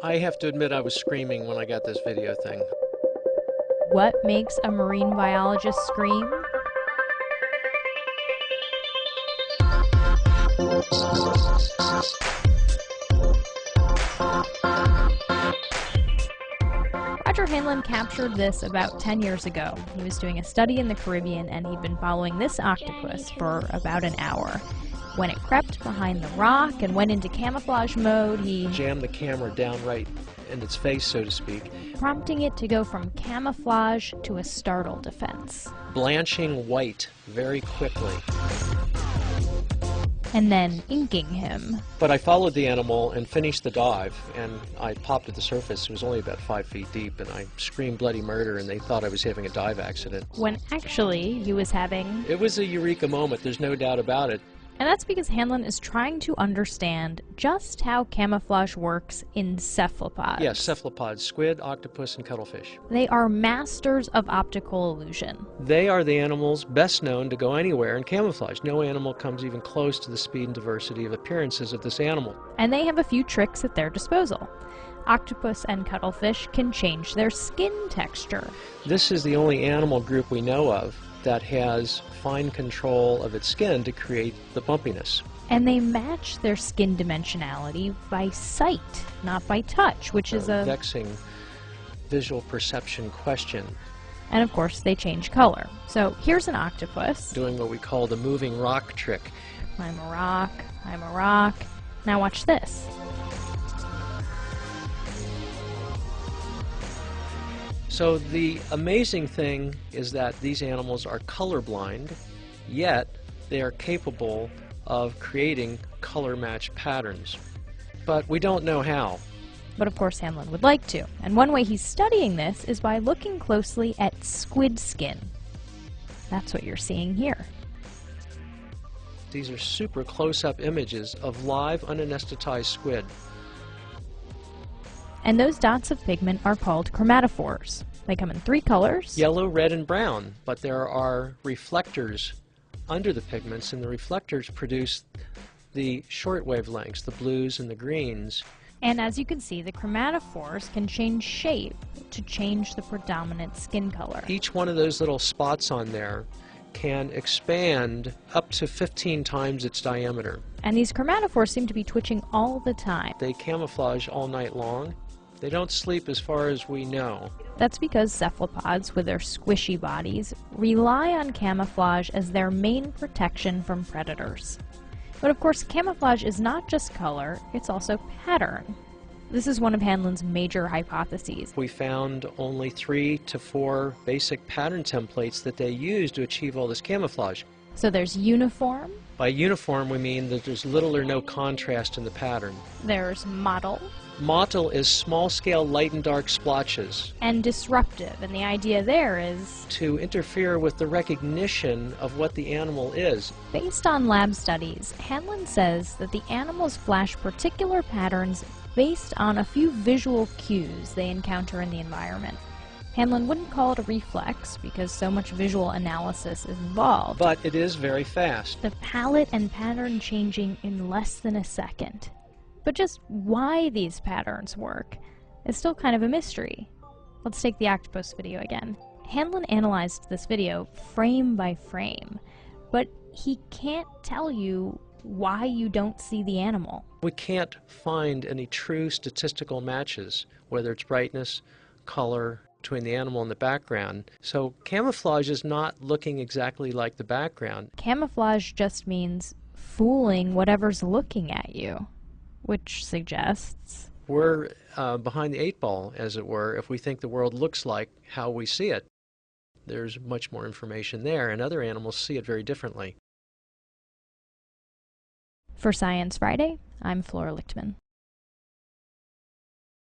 I have to admit I was screaming when I got this video thing. What makes a marine biologist scream? Roger Hanlon captured this about 10 years ago. He was doing a study in the Caribbean and he'd been following this octopus for about an hour. When it crept behind the rock and went into camouflage mode, he jammed the camera down right in its face, so to speak, prompting it to go from camouflage to a startled defense. Blanching white very quickly. And then inking him. But I followed the animal and finished the dive, and I popped at the surface. It was only about 5 feet deep, and I screamed bloody murder, and they thought I was having a dive accident. When actually he was having... It was a eureka moment, there's no doubt about it. And that's because Hanlon is trying to understand just how camouflage works in cephalopods. Yes, cephalopods, squid, octopus, and cuttlefish. They are masters of optical illusion. They are the animals best known to go anywhere in camouflage. No animal comes even close to the speed and diversity of appearances of this animal. And they have a few tricks at their disposal. Octopus and cuttlefish can change their skin texture. This is the only animal group we know of that has fine control of its skin to create the bumpiness. And they match their skin dimensionality by sight, not by touch, which is a vexing visual perception question. And of course, they change color. So here's an octopus doing what we call the moving rock trick. I'm a rock, I'm a rock. Now watch this. So the amazing thing is that these animals are colorblind, yet they are capable of creating color-matched patterns. But we don't know how. But of course Hanlon would like to. And one way he's studying this is by looking closely at squid skin. That's what you're seeing here. These are super close-up images of live, unanesthetized squid. And those dots of pigment are called chromatophores. They come in 3 colors. Yellow, red, and brown. But there are reflectors under the pigments, and the reflectors produce the short wavelengths, the blues and the greens. And as you can see, the chromatophores can change shape to change the predominant skin color. Each one of those little spots on there can expand up to 15 times its diameter. And these chromatophores seem to be twitching all the time. They camouflage all night long. They don't sleep as far as we know. That's because cephalopods, with their squishy bodies, rely on camouflage as their main protection from predators. But of course, camouflage is not just color, it's also pattern. This is one of Hanlon's major hypotheses. We found only 3 to 4 basic pattern templates that they use to achieve all this camouflage. So there's uniform. By uniform, we mean that there's little or no contrast in the pattern. There's mottle. Mottle is small-scale light and dark splotches. And disruptive, and the idea there is to interfere with the recognition of what the animal is. Based on lab studies, Hanlon says that the animals flash particular patterns based on a few visual cues they encounter in the environment. Hanlon wouldn't call it a reflex because so much visual analysis is involved. But it is very fast. The palette and pattern changing in less than a second. But just why these patterns work is still kind of a mystery. Let's take the octopus video again. Hanlon analyzed this video frame by frame, but he can't tell you why you don't see the animal. We can't find any true statistical matches, whether it's brightness, color, between the animal and the background. So camouflage is not looking exactly like the background. Camouflage just means fooling whatever's looking at you, which suggests we're behind the 8 ball, as it were, if we think the world looks like how we see it. There's much more information there, and other animals see it very differently. For Science Friday, I'm Flora Lichtman.